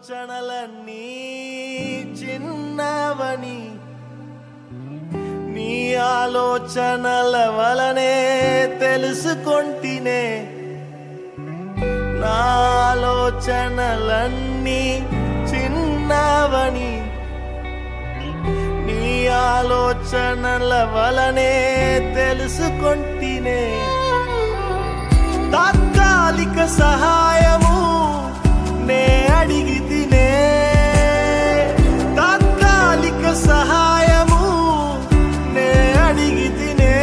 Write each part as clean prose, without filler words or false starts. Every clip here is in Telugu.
ఆలోచనలన్నీ చిన్నవని నీ ఆలోచనల వలనే తెలుసుకొంటినే నా ఆలోచనలన్నీ చిన్నవని నీ ఆలోచనల వలనే తెలుసుకొంటినే తాత్కాలిక సహాయము నే అడిగితినే తాత్కాలిక సహాయము నే అడిగితినే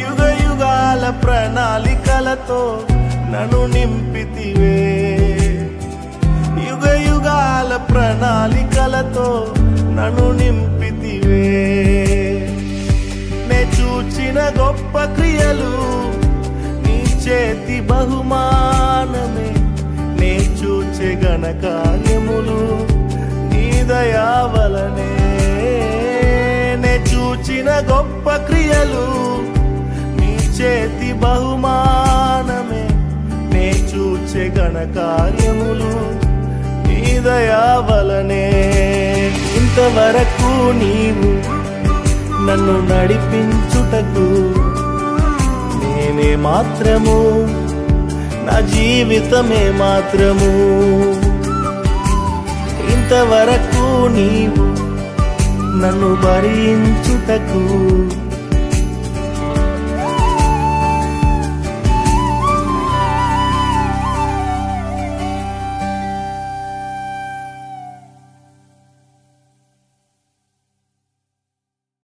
యుగ యుగాల ప్రణాళికలతో నన్ను నింపితివే యుగ యుగాల ప్రణాళికలతో నన్ను నింపితివే నే చూచిన గొప్ప క్రియలు నీ చేతి బహుమానమే నే చూచే ఘన కార్యములు నీ దయా వలనే నే చూచిన గొప్ప క్రియలు నీ చేతి బహుమానమే నే చూచే ఘన కార్యములు నీ దయా వలనే ఇంతవరకు నీవు నన్ను నడిపించుటకు నేనే మాత్రము నా జీవితమే మాత్రము ఇంతవరకు నీవు నన్ను భరించుటకు